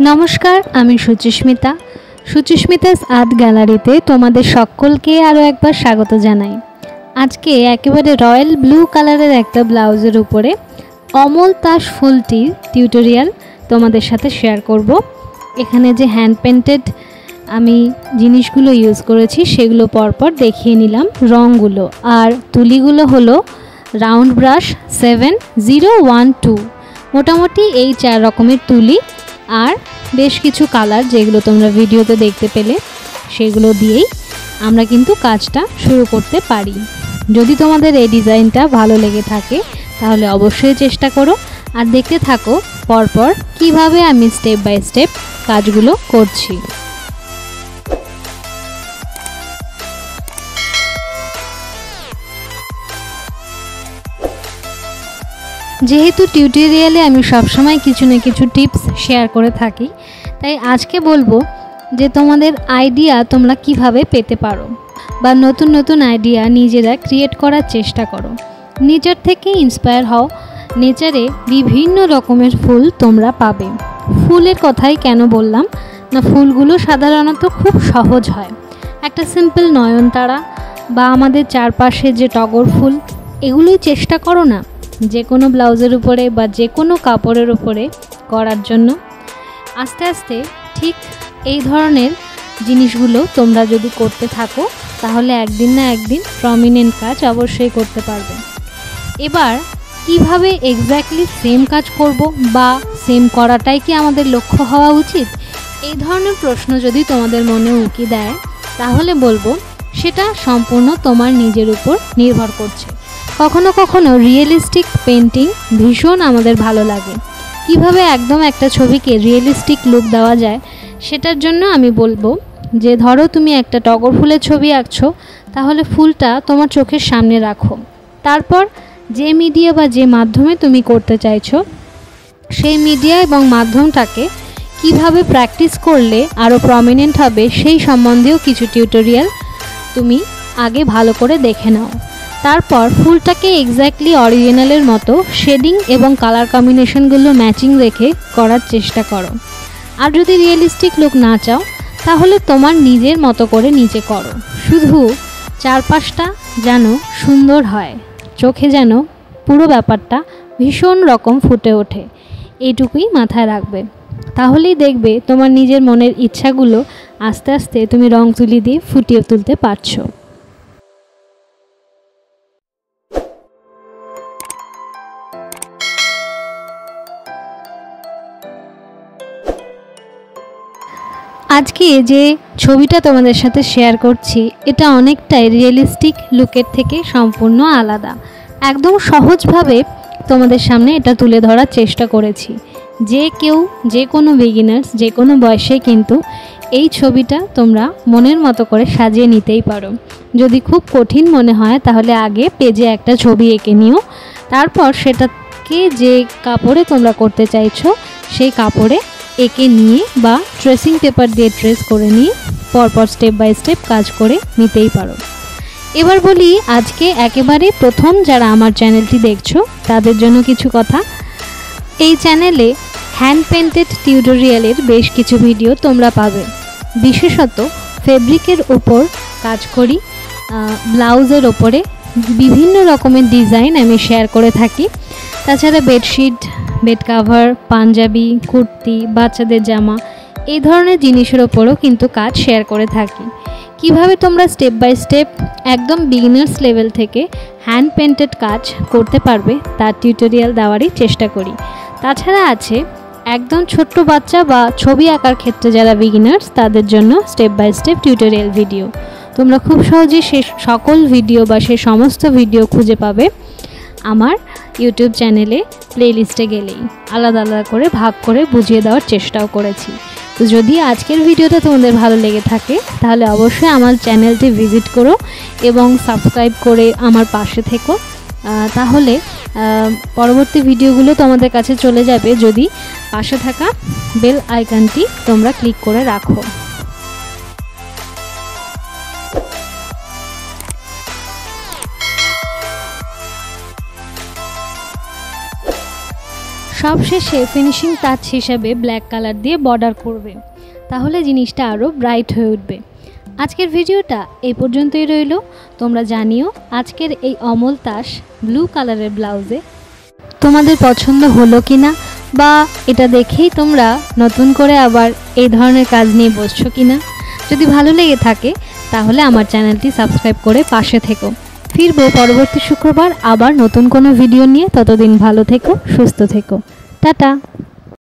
নমস্কার, আমি সুচিস্মিতা। সুচিস্মিতাস আর্ট গ্যালারিতে তোমাদের সকলকে আরও একবার স্বাগত জানাই। আজকে একেবারে রয়্যাল ব্লু কালারের একটা ব্লাউজের উপরে অমল তাস ফুলটির টিউটোরিয়াল তোমাদের সাথে শেয়ার করব। এখানে যে হ্যান্ড পেন্টেড আমি জিনিসগুলো ইউজ করেছি সেগুলো পরপর দেখিয়ে নিলাম। রঙগুলো আর তুলিগুলো হলো রাউন্ড ব্রাশ 7012। মোটামুটি এই 4 রকমের তুলি আর বেশ কিছু কালার যেগুলো তোমরা ভিডিওতে দেখতে পেলে সেগুলো দিয়েই আমরা কিন্তু কাজটা শুরু করতে পারি। যদি তোমাদের এই ডিজাইনটা ভালো লেগে থাকে তাহলে অবশ্যই চেষ্টা করো আর দেখতে থাকো পরপর কিভাবে আমি স্টেপ বাই স্টেপ কাজগুলো করছি। যেহেতু টিউটোরিয়ালে আমি সবসময় কিছু না কিছু টিপস শেয়ার করে থাকি, তাই আজকে বলবো যে তোমাদের আইডিয়া তোমরা কিভাবে পেতে পারো বা নতুন নতুন আইডিয়া নিজেরা ক্রিয়েট করার চেষ্টা করো। নেচার থেকে ইন্সপায়ার হও। নেচারে বিভিন্ন রকমের ফুল তোমরা পাবে। ফুলের কথাই কেন বললাম না, ফুলগুলো সাধারণত খুব সহজ হয়। একটা সিম্পল নয়নতারা বা আমাদের চারপাশে যে টগর ফুল, এগুলোই চেষ্টা করো না যে কোনো ব্লাউজের উপরে বা যে কোনো কাপড়ের উপরে করার জন্য। আস্তে আস্তে ঠিক এই ধরনের জিনিসগুলো তোমরা যদি করতে থাকো তাহলে একদিন না একদিন প্রমিনেন্ট কাজ অবশ্যই করতে পারবে। এবার কিভাবে এক্স্যাক্টলি সেম কাজ করব বা সেম করাটাই কি আমাদের লক্ষ্য হওয়া উচিত, এই ধরনের প্রশ্ন যদি তোমাদের মনে উকি দেয় তাহলে বলবো সেটা সম্পূর্ণ তোমার নিজের উপর নির্ভর করছে। কখনো কখনো রিয়েলিস্টিক পেন্টিং ভীষণ আমাদের ভালো লাগে। কিভাবে একদম একটা ছবিকে রিয়েলিস্টিক লুক দেওয়া যায় সেটার জন্য আমি বলবো যে ধরো তুমি একটা টগর ফুলের ছবি আঁকছো, তাহলে ফুলটা তোমার চোখের সামনে রাখো। তারপর যে মিডিয়া বা যে মাধ্যমে তুমি করতে চাইছো সেই মিডিয়া এবং মাধ্যমটাকে কিভাবে প্র্যাকটিস করলে আরও প্রমিনেন্ট হবে সেই সম্বন্ধেও কিছু টিউটোরিয়াল তুমি আগে ভালো করে দেখে নাও। তারপর ফুলটাকে এক্স্যাক্টলি অরিজিনালের মতো শেডিং এবং কালার কম্বিনেশনগুলো ম্যাচিং রেখে করার চেষ্টা করো। আর যদি রিয়েলিস্টিক লুক না চাও তাহলে তোমার নিজের মতো করে নিচে করো। শুধু চারপাশটা যেন সুন্দর হয়, চোখে যেন পুরো ব্যাপারটা ভীষণ রকম ফুটে ওঠে, এইটুকুই মাথায় রাখবে। তাহলেই দেখবে তোমার নিজের মনের ইচ্ছাগুলো আস্তে আস্তে তুমি রং তুলি দিয়ে ফুটিয়ে তুলতে পারছো। আজকে যে ছবিটা তোমাদের সাথে শেয়ার করছি এটা অনেকটাই রিয়েলিস্টিক লুকের থেকে সম্পূর্ণ আলাদা। একদম সহজভাবে তোমাদের সামনে এটা তুলে ধরার চেষ্টা করেছি। যে কেউ, যে কোনো বিগিনার্স, যে কোনো বয়সে কিন্তু এই ছবিটা তোমরা মনের মতো করে সাজিয়ে নিতেই পারো। যদি খুব কঠিন মনে হয় তাহলে আগে পেজে একটা ছবি এঁকে নিও, তারপর সেটাকে যে কাপড়ে তোমরা করতে চাইছো সেই কাপড়ে এঁকে নিয়ে বা ট্রেসিং পেপার দিয়ে ট্রেস করে নিয়ে পরপর স্টেপ বাই স্টেপ কাজ করে নিতেই পারো। এবার বলি আজকে একেবারে প্রথম যারা আমার চ্যানেলটি দেখছো তাদের জন্য কিছু কথা। এই চ্যানেলে হ্যান্ড পেন্টেড টিউটোরিয়ালের বেশ কিছু ভিডিও তোমরা পাবে। বিশেষত ফেব্রিকের ওপর কাজ করি, ব্লাউজের ওপরে বিভিন্ন রকমের ডিজাইন আমি শেয়ার করে থাকি। তাছাড়া বেডশিট, বেড কাভার, পাঞ্জাবি, কুর্তি, বাচ্চাদের জামা, এই ধরনের জিনিসের ওপরও কিন্তু কাজ শেয়ার করে থাকি। কিভাবে তোমরা স্টেপ বাই স্টেপ একদম বিগিনার্স লেভেল থেকে হ্যান্ড পেন্টেড কাজ করতে পারবে তার টিউটোরিয়াল দেওয়ারই চেষ্টা করি। তাছাড়া আছে একদম ছোট্ট বাচ্চা বা ছবি আঁকার ক্ষেত্রে যারা বিগিনার্স তাদের জন্য step by step tutorial video. তোমরা খুব সহজেই সে সকল ভিডিও বা সে সমস্ত ভিডিও খুঁজে পাবে আমার ইউটিউব চ্যানেলে প্লেলিস্টে গেলেই। আলাদা আলাদা করে ভাগ করে বুঝিয়ে দেওয়ার চেষ্টাও করেছি। তো যদি আজকের ভিডিওটা তোমাদের ভালো লেগে থাকে তাহলে অবশ্যই আমার চ্যানেলটি ভিজিট করো এবং সাবস্ক্রাইব করে আমার পাশে থেকো। তাহলে পরবর্তী ভিডিওগুলো তোমাদের কাছে চলে যাবে যদি পাশে থাকা বেল আইকনটি তোমরা ক্লিক করে রাখো। সব শেষে ফিনিশিং টাচ হিসাবে ব্ল্যাক কালার দিয়ে বর্ডার করবে, তাহলে জিনিসটা আরও ব্রাইট হয়ে উঠবে। আজকের ভিডিওটা এই পর্যন্তই রইল। তোমরা জানিও আজকের এই অমল তাস ব্লু কালারের ব্লাউজে তোমাদের পছন্দ হলো কি না, বা এটা দেখেই তোমরা নতুন করে আবার এই ধরনের কাজ নিয়ে বসছো কি না। যদি ভালো লেগে থাকে তাহলে আমার চ্যানেলটি সাবস্ক্রাইব করে পাশে থেকো। ফিরবো পরবর্তী শুক্রবার আবার নতুন কোনো ভিডিও নিয়ে। ততদিন ভালো থেকো, সুস্থ থেকো। টাটা।